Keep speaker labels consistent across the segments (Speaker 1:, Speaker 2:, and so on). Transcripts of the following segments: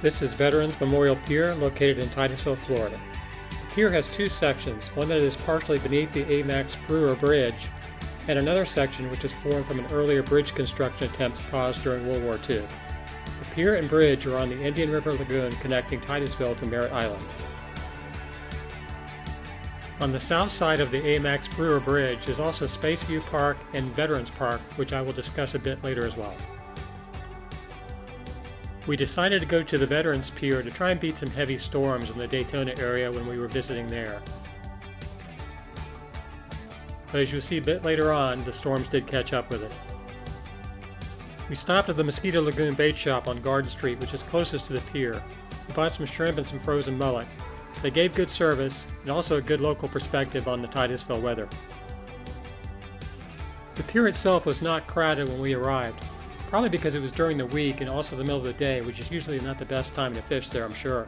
Speaker 1: This is Veterans Memorial Pier located in Titusville, Florida. The pier has two sections, one that is partially beneath the AMAX Brewer Bridge, and another section which is formed from an earlier bridge construction attempt paused during World War II. The pier and bridge are on the Indian River Lagoon connecting Titusville to Merritt Island. On the south side of the AMAX Brewer Bridge is also Spaceview Park and Veterans Park, which I will discuss a bit later as well. We decided to go to the Veterans Pier to try and beat some heavy storms in the Daytona area when we were visiting there. But as you'll see a bit later on, the storms did catch up with us. We stopped at the Mosquito Lagoon Bait Shop on Garden Street, which is closest to the pier. We bought some shrimp and some frozen mullet. They gave good service and also a good local perspective on the Titusville weather. The pier itself was not crowded when we arrived, probably because it was during the week and also the middle of the day, which is usually not the best time to fish there, I'm sure.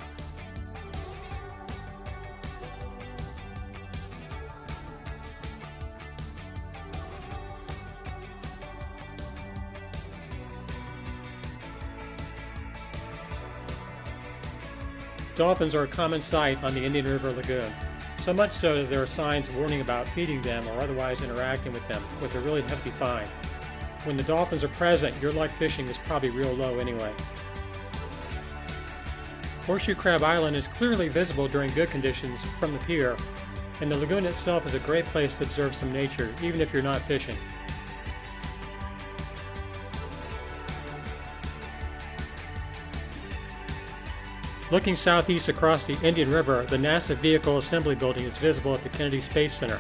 Speaker 1: Dolphins are a common sight on the Indian River Lagoon, so much so that there are signs warning about feeding them or otherwise interacting with them, with a really hefty fine. When the dolphins are present, your luck fishing is probably real low anyway. Horseshoe Crab Island is clearly visible during good conditions from the pier, and the lagoon itself is a great place to observe some nature, even if you're not fishing. Looking southeast across the Indian River, the NASA Vehicle Assembly Building is visible at the Kennedy Space Center,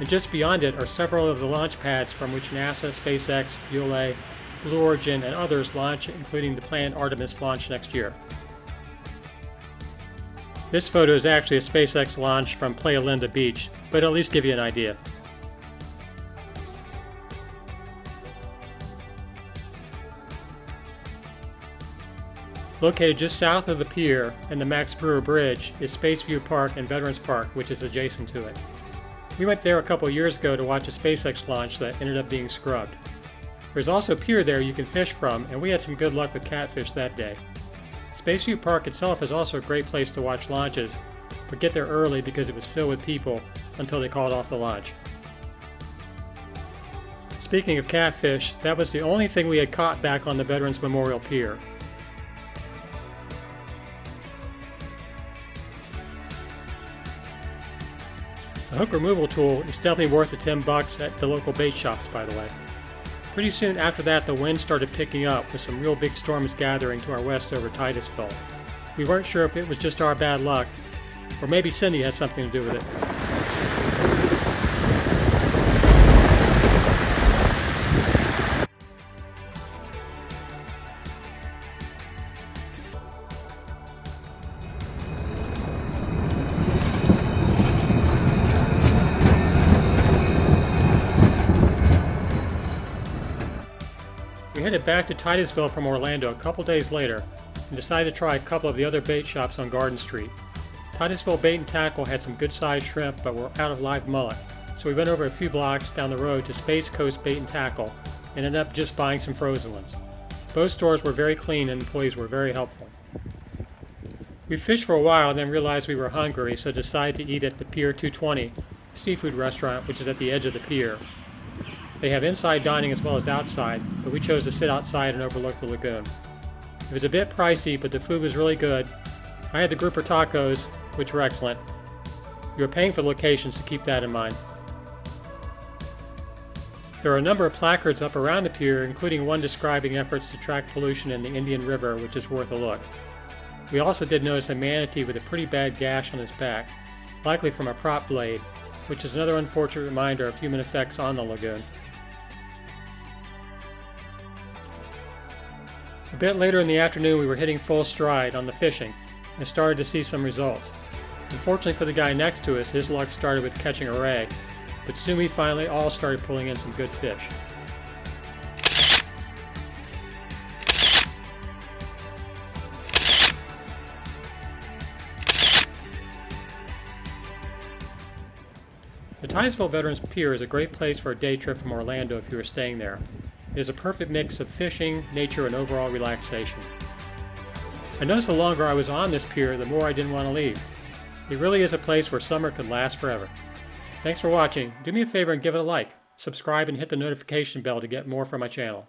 Speaker 1: and just beyond it are several of the launch pads from which NASA, SpaceX, ULA, Blue Origin, and others launch, including the planned Artemis launch next year. This photo is actually a SpaceX launch from Playa Linda Beach, but it'll at least give you an idea. Located just south of the pier and the Max Brewer Bridge is Spaceview Park and Veterans Park, which is adjacent to it. We went there a couple years ago to watch a SpaceX launch that ended up being scrubbed. There's also a pier there you can fish from, and we had some good luck with catfish that day. Spaceview Park itself is also a great place to watch launches, but get there early because it was filled with people until they called off the launch. Speaking of catfish, that was the only thing we had caught back on the Veterans Memorial Pier. The hook removal tool is definitely worth the $10 at the local bait shops, by the way. Pretty soon after that, the wind started picking up with some real big storms gathering to our west over Titusville. We weren't sure if it was just our bad luck, or maybe Cindy had something to do with it. We headed back to Titusville from Orlando a couple days later and decided to try a couple of the other bait shops on Garden Street. Titusville Bait and Tackle had some good-sized shrimp but were out of live mullet, so we went over a few blocks down the road to Space Coast Bait and Tackle and ended up just buying some frozen ones. Both stores were very clean and employees were very helpful. We fished for a while and then realized we were hungry, so decided to eat at the Pier 220 seafood restaurant, which is at the edge of the pier. They have inside dining as well as outside, but we chose to sit outside and overlook the lagoon. It was a bit pricey, but the food was really good. I had the grouper tacos, which were excellent. You are paying for the locations, so keep that in mind. There are a number of placards up around the pier, including one describing efforts to track pollution in the Indian River, which is worth a look. We also did notice a manatee with a pretty bad gash on his back, likely from a prop blade, which is another unfortunate reminder of human effects on the lagoon. A bit later in the afternoon, we were hitting full stride on the fishing and started to see some results. Unfortunately for the guy next to us, his luck started with catching a ray, but soon we finally all started pulling in some good fish. The Titusville Veterans Pier is a great place for a day trip from Orlando if you are staying there. It is a perfect mix of fishing, nature, and overall relaxation. I noticed the longer I was on this pier, the more I didn't want to leave. It really is a place where summer could last forever. Thanks for watching. Do me a favor and give it a like, subscribe, and hit the notification bell to get more from my channel.